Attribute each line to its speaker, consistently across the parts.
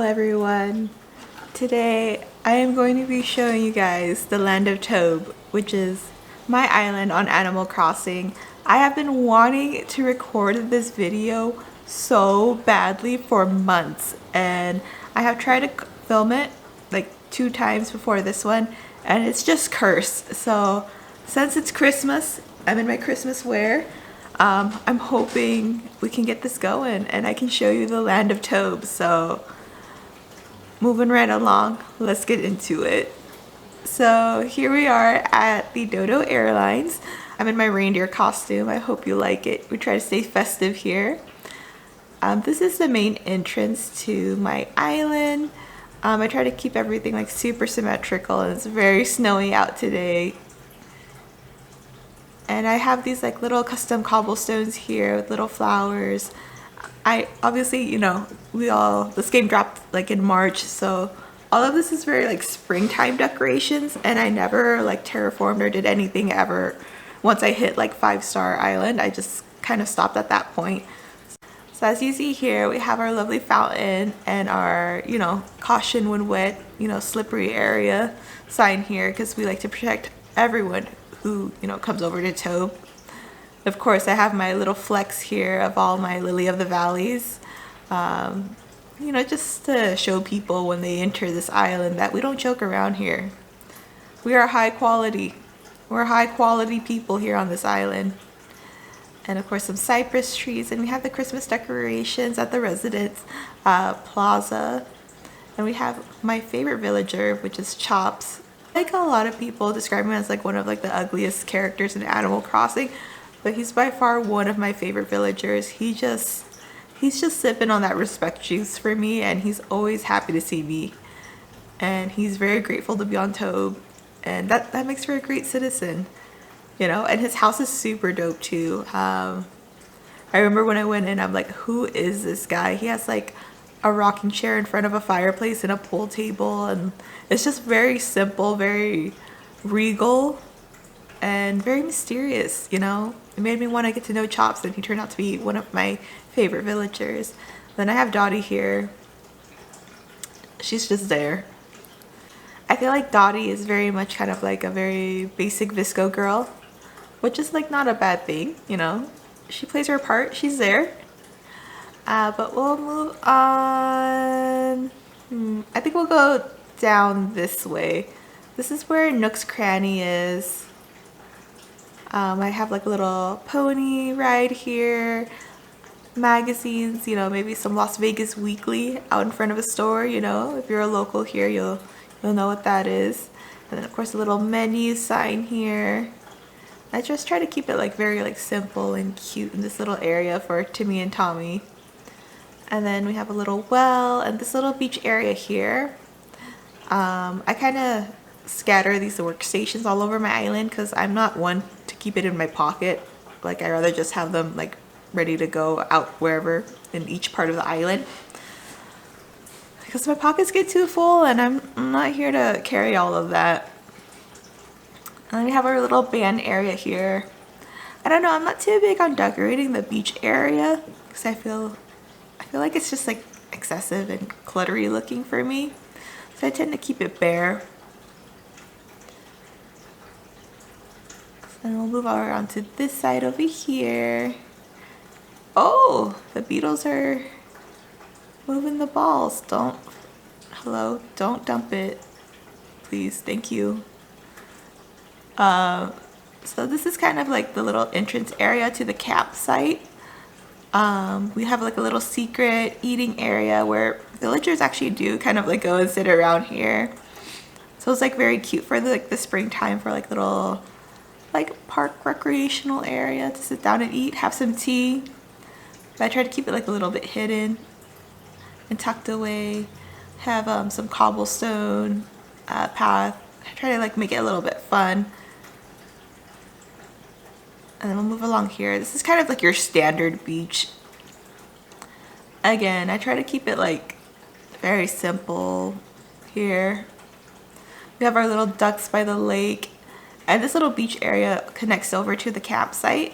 Speaker 1: everyone. Today I am going to be showing you guys the land of Tobe, which is my island on Animal Crossing. I have been wanting to record this video so badly for months, and I have tried to film it like 2 times before this one, and it's just cursed. So since it's Christmas, I'm in my Christmas wear. I'm hoping we can get this going and I can show you the land of Tobe. So moving right along, let's get into it. So here we are at the Dodo Airlines. I'm in my reindeer costume. I hope you like it. We try to stay festive here. This is the main entrance to my island. I try to keep everything like super symmetrical, and it's very snowy out today. And I have these like little custom cobblestones here with little flowers. I obviously, this game dropped like in March, so all of this is very like springtime decorations, and I never like terraformed or did anything ever. Once I hit like 5-star island, I just kind of stopped at that point. So as you see here, we have our lovely fountain and our, caution when wet, slippery area sign here, because we like to protect everyone who, comes over to Tobe. Of course, I have my little flex here of all my lily of the valleys, just to show people when they enter this island that we don't joke around here. We are high quality. We're high quality people here on this island. And of course some cypress trees, and we have the Christmas decorations at the residence plaza. And we have my favorite villager, which is Chops. Like, a lot of people describe him as like one of like the ugliest characters in Animal Crossing, but he's by far one of my favorite villagers. He's just sipping on that respect juice for me, and he's always happy to see me. And he's very grateful to be on Tobe, and that makes for a great citizen, and his house is super dope too. I remember when I went in, I'm like, who is this guy? He has like a rocking chair in front of a fireplace and a pool table, and it's just very simple, very regal, and very mysterious. It made me want to get to know Chops, and he turned out to be one of my favorite villagers. Then I have Dottie here. She's just there. I feel like Dottie is very much kind of like a very basic Visco girl, which is like not a bad thing. She plays her part. She's there. But we'll move on. I think we'll go down this way. This is where Nook's Cranny is. I have like a little pony ride here. Magazines, maybe some Las Vegas Weekly out in front of a store. If you're a local here, you'll know what that is. And then of course a little menu sign here. I just try to keep it like very like simple and cute in this little area for Timmy and Tommy. And then we have a little well and this little beach area here. I kind of scatter these workstations all over my island because I'm not one to keep it in my pocket. Like, I rather just have them like ready to go out wherever in each part of the island, because my pockets get too full and I'm not here to carry all of that. And then we have our little band area here. I don't know, I'm not too big on decorating the beach area because I feel like it's just like excessive and cluttery looking for me, so I tend to keep it bare. And we'll move around to this side over here. Oh, the beetles are moving the balls. Don't dump it, please, thank you. So this is kind of like the little entrance area to the campsite. We have like a little secret eating area where villagers actually do kind of like go and sit around here. So it's like very cute for the springtime, for like little like park recreational area to sit down and eat, have some tea. But I try to keep it like a little bit hidden and tucked away. Have some cobblestone path. I try to like make it a little bit fun. And then we'll move along here. This is kind of like your standard beach. Again, I try to keep it like very simple here. We have our little ducks by the lake. And this little beach area connects over to the campsite,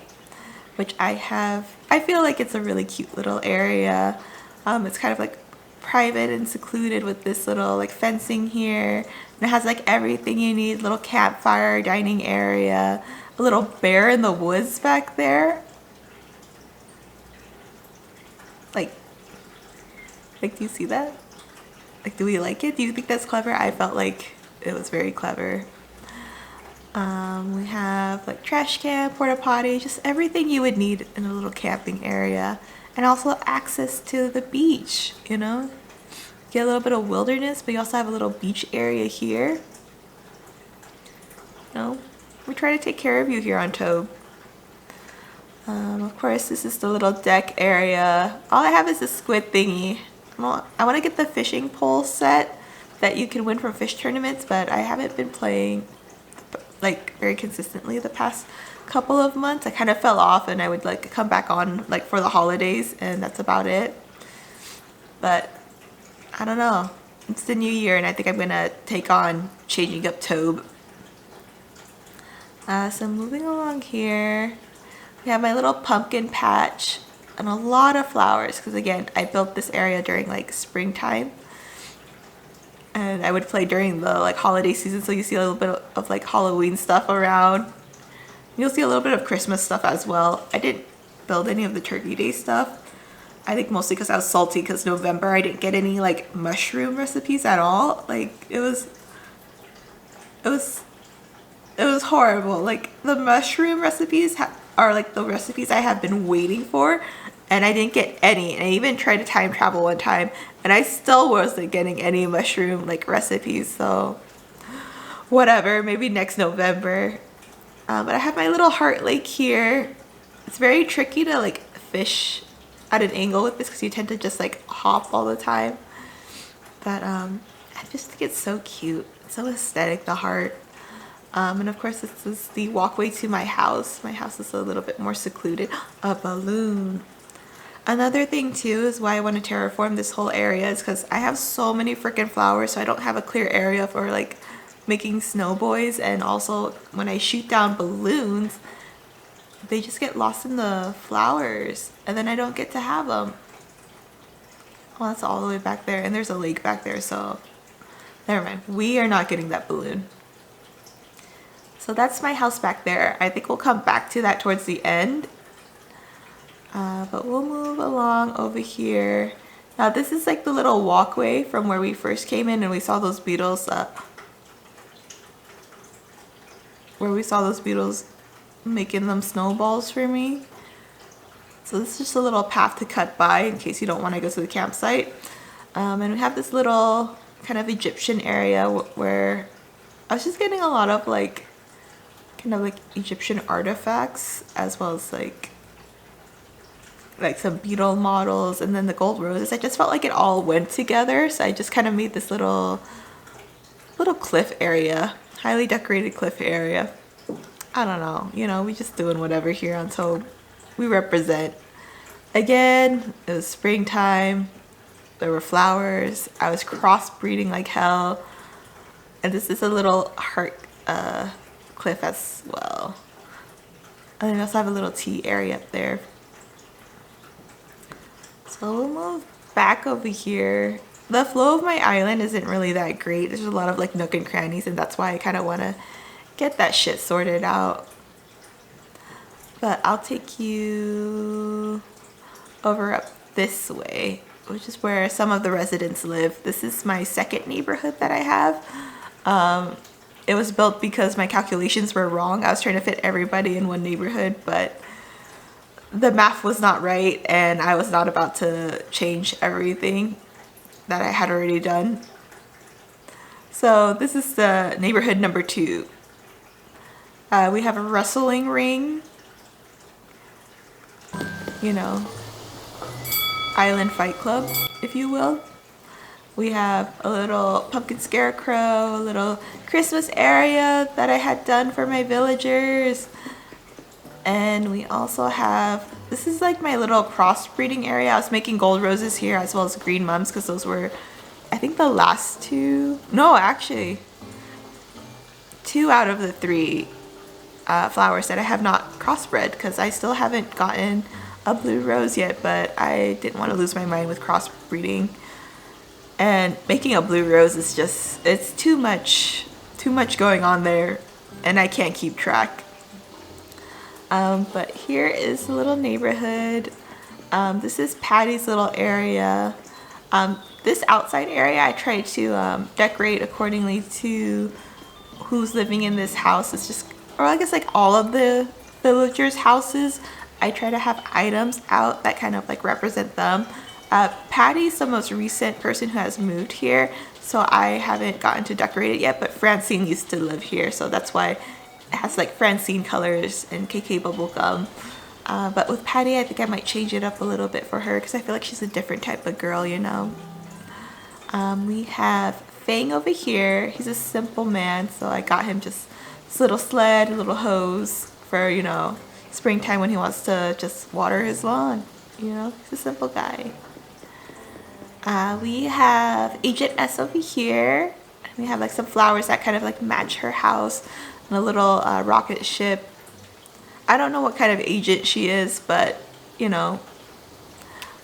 Speaker 1: which I feel like it's a really cute little area. It's kind of like private and secluded with this little like fencing here. And it has like everything you need, little campfire, dining area, a little bear in the woods back there. Like, do you see that? Like, do we like it? Do you think that's clever? I felt like it was very clever. We have like trash can, porta potty, just everything you would need in a little camping area. And also access to the beach, you know? Get a little bit of wilderness, but you also have a little beach area here. You know, we try to take care of you here on Tobe. Of course, this is the little deck area. All I have is a squid thingy. I want to get the fishing pole set that you can win from fish tournaments, but I haven't been playing like very consistently the past couple of months. I kind of fell off, and I would like come back on like for the holidays, and that's about it. But I don't know. It's the new year, and I think I'm gonna take on changing up Tobe. So moving along here, we have my little pumpkin patch and a lot of flowers, because again, I built this area during like springtime, and I would play during the like holiday season, so you see a little bit of like Halloween stuff around. You'll see a little bit of Christmas stuff as well. I didn't build any of the Turkey Day stuff. I think mostly because I was salty because November I didn't get any like mushroom recipes at all. Like it was horrible. Like the mushroom recipes are like the recipes I have been waiting for, and I didn't get any. And I even tried to time travel one time, and I still wasn't getting any mushroom like recipes. So whatever, maybe next November. But I have my little heart lake here. It's very tricky to like fish at an angle with this because you tend to just like hop all the time. But I just think it's so cute. It's so aesthetic, the heart. And of course, this is the walkway to my house. My house is a little bit more secluded. A balloon. Another thing too is why I want to terraform this whole area is because I have so many freaking flowers, so I don't have a clear area for like making snow boys. And also when I shoot down balloons, they just get lost in the flowers, and then I don't get to have them. Oh, that's all the way back there, and there's a lake back there, so never mind. We are not getting that balloon. So that's my house back there. I think we'll come back to that towards the end. But we'll move along over here. Now this is like the little walkway from where we first came in and we saw those beetles. Making them snowballs for me. So this is just a little path to cut by in case you don't want to go to the campsite. And we have this little kind of Egyptian area where I was just getting a lot of like kind of like Egyptian artifacts, as well as like some beetle models, and then the gold roses. I just felt like it all went together, so I just kind of made this little cliff area, highly decorated cliff area. I don't know, you know, we just doing whatever here on Tobe. We represent. Again, it was springtime, there were flowers, I was crossbreeding like hell, and this is a little heart cliff as well. And then we also have a little tea area up there. So we'll move back over here. The flow of my island isn't really that great. There's a lot of like nook and crannies, and that's why I kind of want to get that shit sorted out. But I'll take you over up this way, which is where some of the residents live. This is my second neighborhood that I have. It was built because my calculations were wrong. I was trying to fit everybody in one neighborhood, but the math was not right, and I was not about to change everything that I had already done. So this is the neighborhood number 2. We have a wrestling ring, you know, island fight club, if you will. We have a little pumpkin scarecrow, a little Christmas area that I had done for my villagers. And we also have, this is like my little crossbreeding area. I was making gold roses here as well as green mums because those were, I think, the last 2. No, actually, 2 out of the 3 flowers that I have not crossbred, because I still haven't gotten a blue rose yet, but I didn't want to lose my mind with crossbreeding. And making a blue rose is just, it's too much going on there, and I can't keep track. But here is the little neighborhood. This is Patty's little area. This outside area I tried to decorate accordingly to who's living in this house. It's just, or I guess like all of the villagers' houses, I try to have items out that kind of like represent them. Patty's the most recent person who has moved here, so I haven't gotten to decorate it yet, but Francine used to live here, so that's why it has like Francine colors and KK bubblegum. But with Patty, I think I might change it up a little bit for her because I feel like she's a different type of girl, you know. We have Fang over here. He's a simple man, so I got him just this little sled, a little hose for, you know, springtime when he wants to just water his lawn. You know, he's a simple guy. We have Agent S over here. We have like some flowers that kind of like match her house and a little rocket ship. I don't know what kind of agent she is, but you know,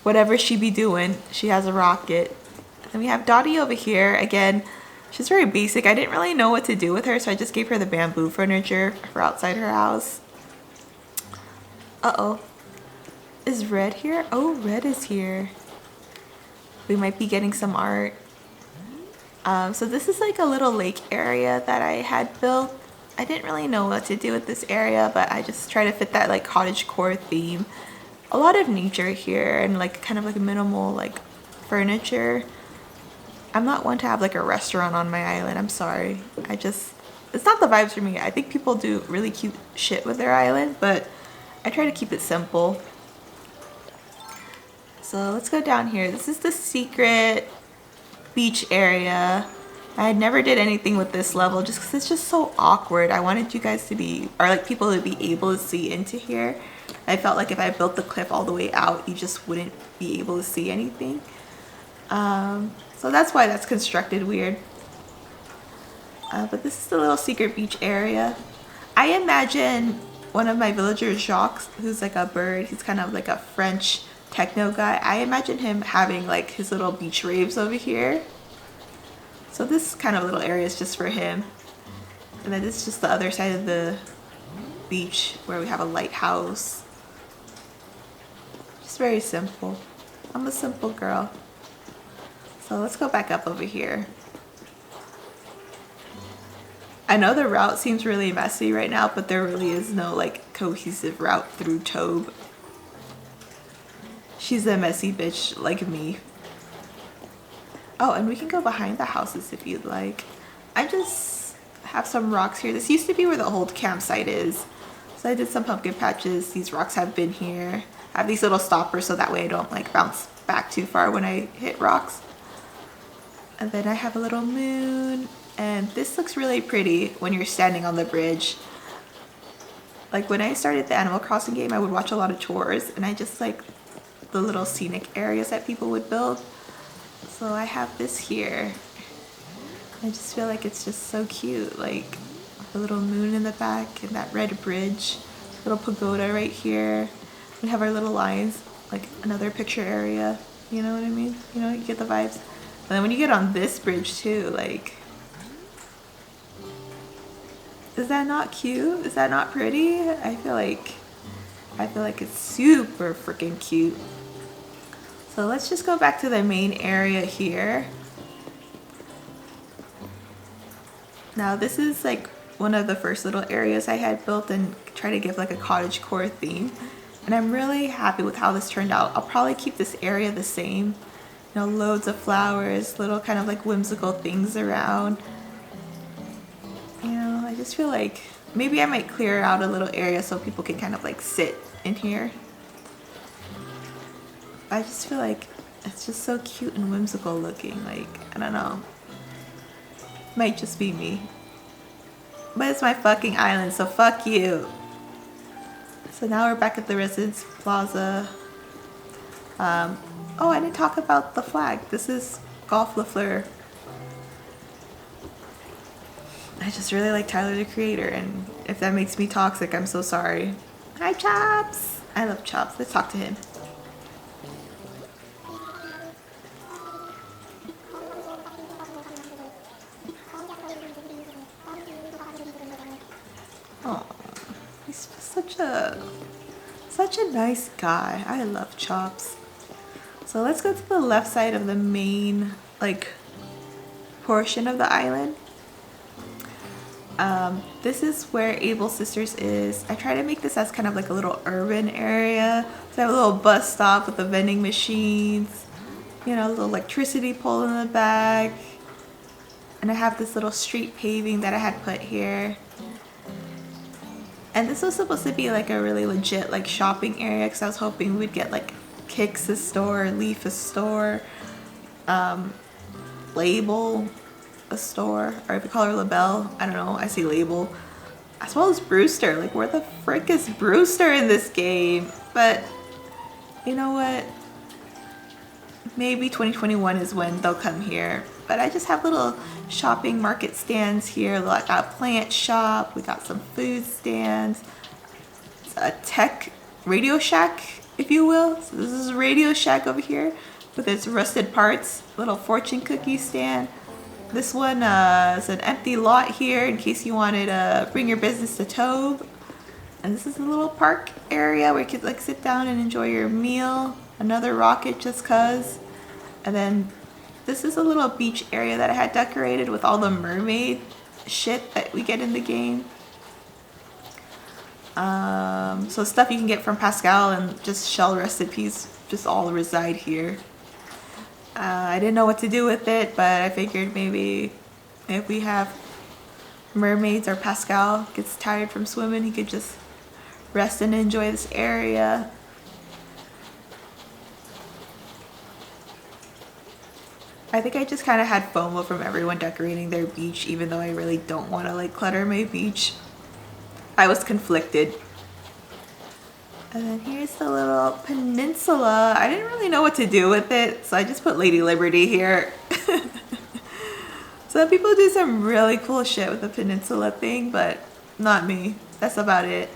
Speaker 1: whatever she be doing, she has a rocket. And we have Dottie over here. Again, she's very basic. I didn't really know what to do with her, so I just gave her the bamboo furniture for outside her house. Uh-oh. Is Red here? Oh, Red is here. We might be getting some art. So this is like a little lake area that I had built. I didn't really know what to do with this area, but I just try to fit that like cottagecore theme. A lot of nature here and like kind of like minimal like furniture. I'm not one to have like a restaurant on my island. I'm sorry. It's not the vibes for me. I think people do really cute shit with their island, but I try to keep it simple. So let's go down here. This is the secret beach area. I never did anything with this level just because it's just so awkward. I wanted you guys to be, or like people to be able to see into here. I felt like if I built the cliff all the way out, you just wouldn't be able to see anything. So that's why that's constructed weird. But this is the little secret beach area. I imagine one of my villagers, Jacques, who's like a bird, he's kind of like a French techno guy. I imagine him having like his little beach raves over here. So this kind of little area is just for him. And then this is just the other side of the beach where we have a lighthouse. Just very simple. I'm a simple girl. So let's go back up over here. I know the route seems really messy right now, but there really is no like cohesive route through Tobe. She's a messy bitch like me. Oh, and we can go behind the houses if you'd like. I just have some rocks here. This used to be where the old campsite is. So I did some pumpkin patches. These rocks have been here. I have these little stoppers so that way I don't like bounce back too far when I hit rocks. And then I have a little moon. And this looks really pretty when you're standing on the bridge. Like when I started the Animal Crossing game, I would watch a lot of tours and I just like the little scenic areas that people would build. So I have this here. I just feel like it's just so cute, like the little moon in the back and that red bridge, little pagoda right here. We have our little lines, like another picture area, you know what I mean? You know, you get the vibes. And then when you get on this bridge too, like, is that not cute? Is that not pretty? I feel like it's super freaking cute. So let's just go back to the main area here. Now this is like one of the first little areas I had built and try to give like a cottagecore theme. And I'm really happy with how this turned out. I'll probably keep this area the same. You know, loads of flowers, little kind of like whimsical things around. You know, I just feel like maybe I might clear out a little area so people can kind of like sit in here. I just feel like it's just so cute and whimsical looking. Like, I don't know. Might just be me. But it's my fucking island, so fuck you. So now we're back at the Residence Plaza. Oh, I didn't talk about the flag. This is Golf LaFleur. I just really like Tyler the Creator, and if that makes me toxic, I'm so sorry. Hi, Chops. I love Chops. Let's talk to him. Oh, he's just such a nice guy. I love Chops. So let's go to the left side of the main like portion of the island. This is where Able Sisters is. I try to make this as kind of like a little urban area. So I have a little bus stop with the vending machines, you know, a little electricity pole in the back. And I have this little street paving that I had put here. And this was supposed to be like a really legit like shopping area because I was hoping we'd get like Kix' store, Leaf a store, Label a store, or if you call her LaBelle, I don't know, I see Label, as well as Brewster. Like, where the frick is Brewster in this game? But you know what, maybe 2021 is when they'll come here. But I just have little shopping market stands here. Like, got a plant shop, we got some food stands, it's a tech Radio Shack, if you will. So this is Radio Shack over here with its rusted parts, little fortune cookie stand. This one is an empty lot here in case you wanted to bring your business to Tobe. And this is a little park area where you could like sit down and enjoy your meal. Another rocket just cuz. And then this is a little beach area that I had decorated with all the mermaid shit that we get in the game. So stuff you can get from Pascal and just shell recipes just all reside here. I didn't know what to do with it, but I figured maybe if we have mermaids or Pascal gets tired from swimming, he could just rest and enjoy this area. I think I just kind of had FOMO from everyone decorating their beach, even though I really don't want to like clutter my beach. I was conflicted. And then here's the little peninsula. I didn't really know what to do with it, so I just put Lady Liberty here. Some people do some really cool shit with the peninsula thing, but not me. That's about it.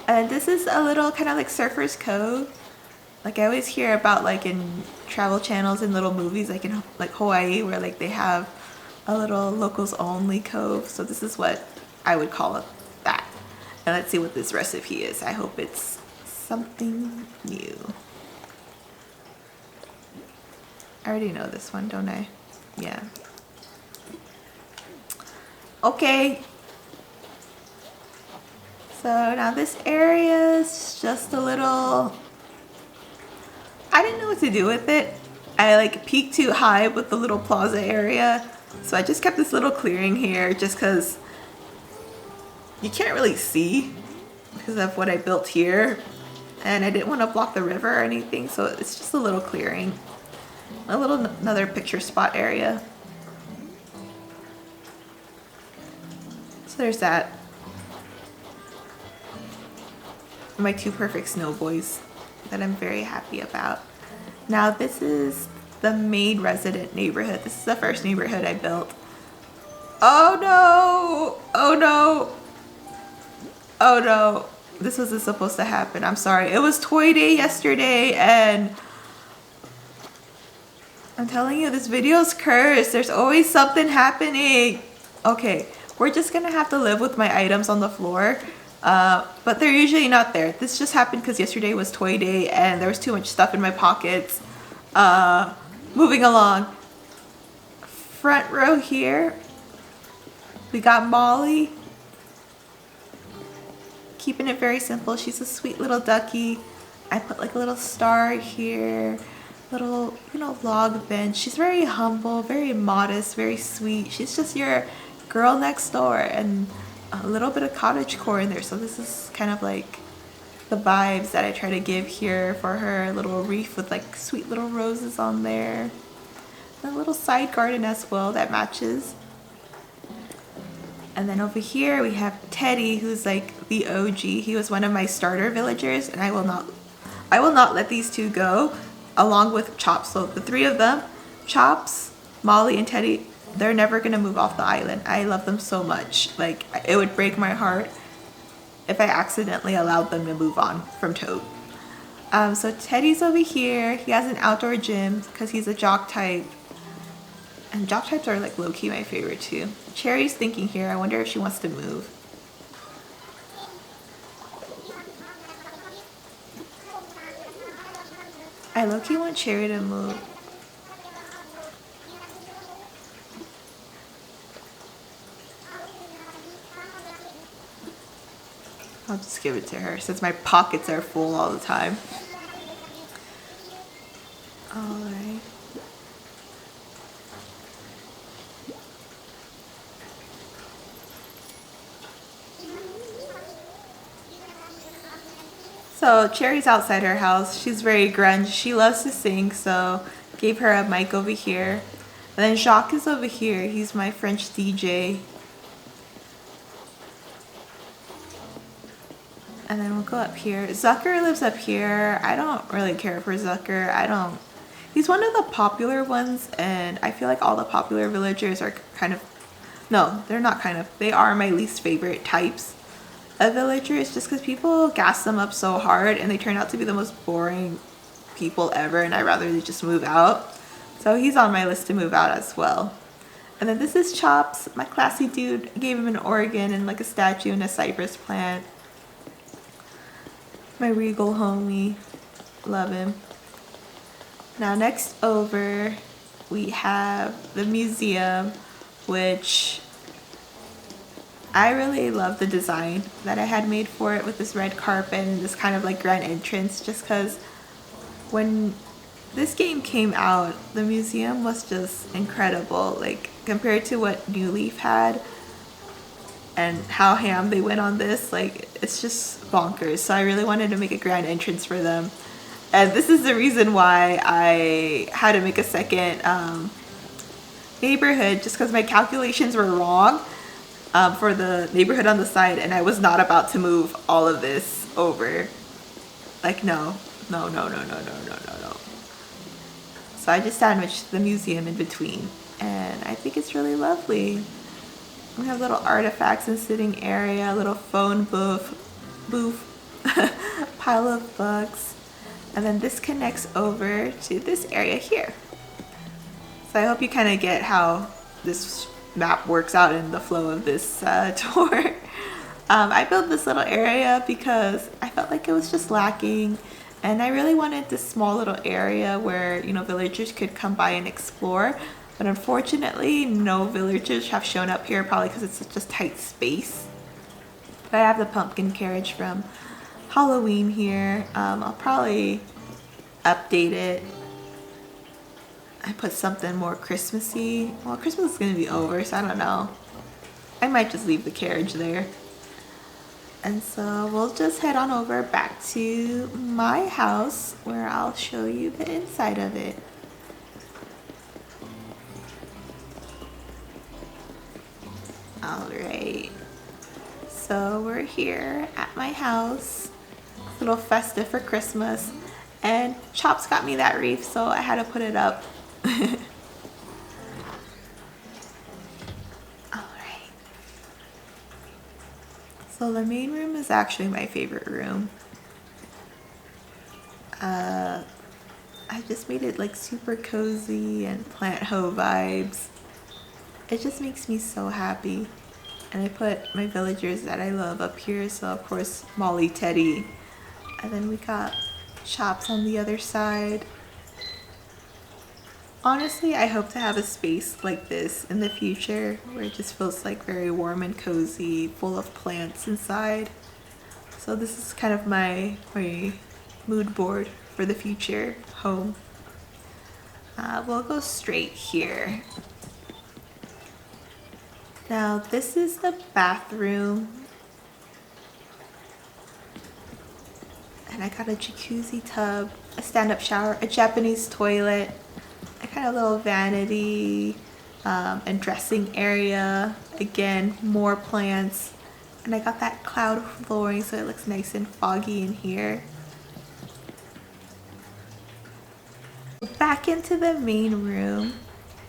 Speaker 1: And this is a little kind of like Surfer's Cove. Like, I always hear about like in travel channels and little movies, like in like Hawaii, where like they have a little locals only cove. So this is what I would call it, that. And let's see what this recipe is. I hope it's something new. I already know this one, don't I? Yeah. Okay. So now this area is just a little... I didn't know what to do with it. I like peaked too high with the little plaza area. So I just kept this little clearing here just because you can't really see because of what I built here. And I didn't want to block the river or anything, so it's just a little clearing. Another picture spot area. So there's that. My two perfect snow boys that I'm very happy about. Now this is the main resident neighborhood. This is the first neighborhood I built. Oh no! Oh no! Oh no! This wasn't supposed to happen. I'm sorry. It was toy day yesterday and I'm telling you, this video's cursed. There's always something happening. Okay, we're just gonna have to live with my items on the floor. But they're usually not there. This just happened because yesterday was toy day and there was too much stuff in my pockets. Moving along. Front row here. We got Molly. Keeping it very simple. She's a sweet little ducky. I put like a little star here. Little, you know, log bench. She's very humble, very modest, very sweet. She's just your girl next door, and a little bit of cottagecore in there. So this is kind of like the vibes that I try to give here for her. A little wreath with like sweet little roses on there. And a little side garden as well that matches. And then over here we have Teddy, who's like the OG. He was one of my starter villagers, and I will not let these two go, along with Chops. So the three of them, Chops, Molly, and Teddy, they're never gonna move off the island. I love them so much. Like, it would break my heart if I accidentally allowed them to move on from Toad. So Teddy's over here. He has an outdoor gym because he's a jock type. And jock types are like low-key my favorite too. Cherry's thinking here. I wonder if she wants to move. I low-key want Cherry to move. I'll just give it to her since my pockets are full all the time. Alright. So Cherry's outside her house. She's very grunge. She loves to sing, so gave her a mic over here. And then Jacques is over here. He's my French DJ. And then we'll go up here. Zucker lives up here. I don't really care for Zucker. He's one of the popular ones, and I feel like all the popular villagers are kind of, no, they're not kind of, they are my least favorite types of villagers, just because people gas them up so hard and they turn out to be the most boring people ever, and I'd rather they just move out. So he's on my list to move out as well. And then this is Chops, my classy dude. I gave him an organ and like a statue and a cypress plant. My regal homie. Love him. Now next over we have the museum, which I really love the design that I had made for it with this red carpet and this kind of like grand entrance, just because when this game came out, the museum was just incredible. Like compared to what New Leaf had and how ham they went on this, like it's just bonkers. So I really wanted to make a grand entrance for them. And this is the reason why I had to make a second neighborhood, just because my calculations were wrong for the neighborhood on the side, and I was not about to move all of this over. Like no. So I just sandwiched the museum in between, and I think it's really lovely. We have little artifacts and sitting area, little phone booth, pile of books, and then this connects over to this area here. So I hope you kind of get how this map works out in the flow of this tour. I built this little area because I felt like it was just lacking, and I really wanted this small little area where, you know, villagers could come by and explore. But unfortunately, no villagers have shown up here, probably because it's such a tight space. But I have the pumpkin carriage from Halloween here. I'll probably update it. I put something more Christmassy. Well, Christmas is going to be over, so I don't know. I might just leave the carriage there. And so we'll just head on over back to my house, where I'll show you the inside of it. Alright, so we're here at my house. It's a little festive for Christmas, and Chops got me that wreath, so I had to put it up. Alright, so the main room is actually my favorite room. I just made it like super cozy and plant hoe vibes. It just makes me so happy. And I put my villagers that I love up here, so of course Molly, Teddy, and then we got Chops on the other side. Honestly, I hope to have a space like this in the future where it just feels like very warm and cozy, full of plants inside. So this is kind of my mood board for the future home. We'll go straight here. Now this is the bathroom, and I got a jacuzzi tub, a stand-up shower, a Japanese toilet, a kind of little vanity and dressing area. Again, more plants, and I got that cloud flooring so it looks nice and foggy in here. Back into the main room,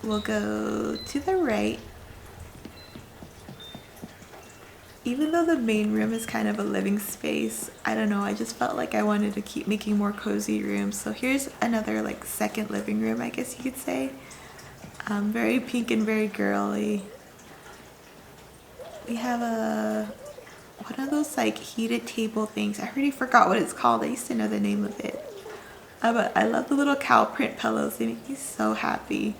Speaker 1: we'll go to the right. Even though the main room is kind of a living space, I don't know, I just felt like I wanted to keep making more cozy rooms. So here's another like second living room, I guess you could say. Very pink and very girly. We have one of those like heated table things. I already forgot what it's called. I used to know the name of it. But I love the little cow print pillows. They make me so happy.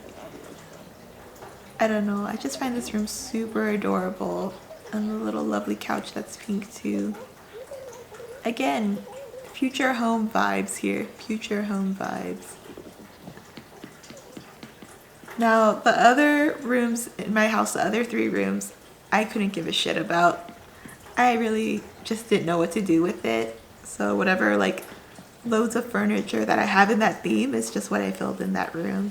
Speaker 1: I don't know. I just find this room super adorable. And the little lovely couch that's pink too. Again, future home vibes here. Future home vibes. Now, the other rooms in my house, the other 3 rooms, I couldn't give a shit about. I really just didn't know what to do with it. So whatever, like, loads of furniture that I have in that theme is just what I filled in that room.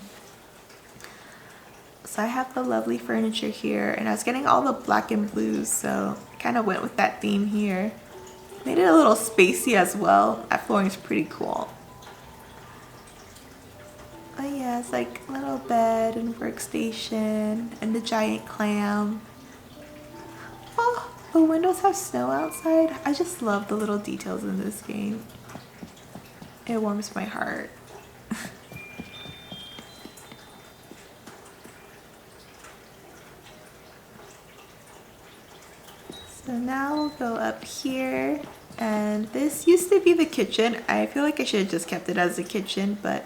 Speaker 1: So I have the lovely furniture here, and I was getting all the black and blues, so I kind of went with that theme here. Made it a little spacey as well. That flooring is pretty cool. But yeah, it's like a little bed and workstation and the giant clam. Oh, the windows have snow outside. I just love the little details in this game. It warms my heart. So now we'll go up here, and this used to be the kitchen. I feel like I should have just kept it as a kitchen, but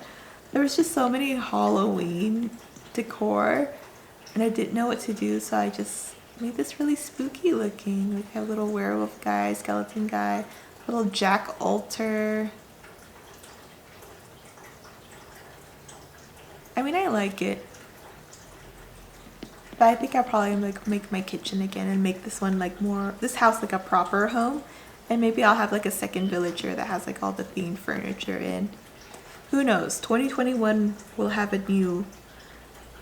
Speaker 1: there was just so many Halloween decor and I didn't know what to do, so I just made this really spooky looking. Like I have a little werewolf guy, skeleton guy, little jack altar. I mean, I like it. But I think I'll probably like make my kitchen again and make this one like more, this house like a proper home. And maybe I'll have like a second villager that has like all the themed furniture in. Who knows? 2021 will have a new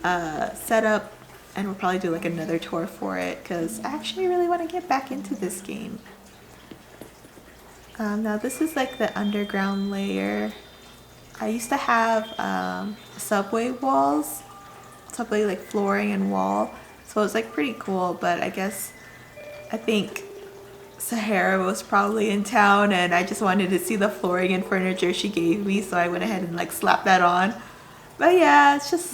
Speaker 1: setup, and we'll probably do like another tour for it because I actually really want to get back into this game. Now this is like the underground layer. I used to have subway walls, subway like flooring and wall, so it was like pretty cool, but I think Sahara was probably in town and I just wanted to see the flooring and furniture she gave me, so I went ahead and like slapped that on. But yeah, it's just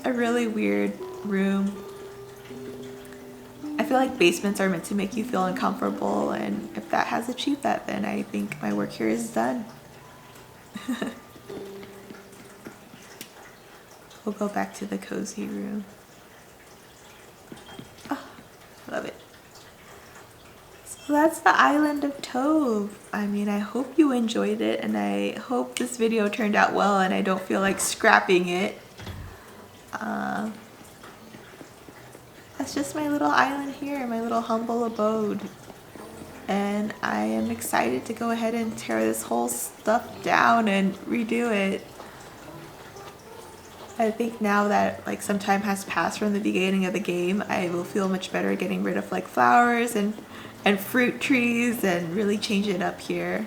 Speaker 1: a really weird room. I feel like basements are meant to make you feel uncomfortable, and if that has achieved that, then I think my work here is done. We'll go back to the cozy room. Oh, love it. So that's the island of Tobe. I mean, I hope you enjoyed it, and I hope this video turned out well and I don't feel like scrapping it. That's just my little island here, my little humble abode. And I am excited to go ahead and tear this whole stuff down and redo it. I think now that like some time has passed from the beginning of the game, I will feel much better getting rid of like flowers and fruit trees and really change it up here.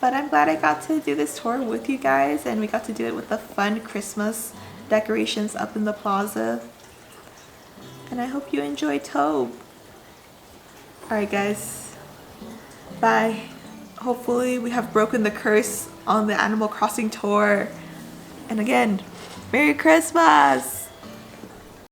Speaker 1: But I'm glad I got to do this tour with you guys, and we got to do it with the fun Christmas decorations up in the plaza. And I hope you enjoy Tobe. Alright guys, bye. Hopefully we have broken the curse on the Animal Crossing tour. And again, Merry Christmas!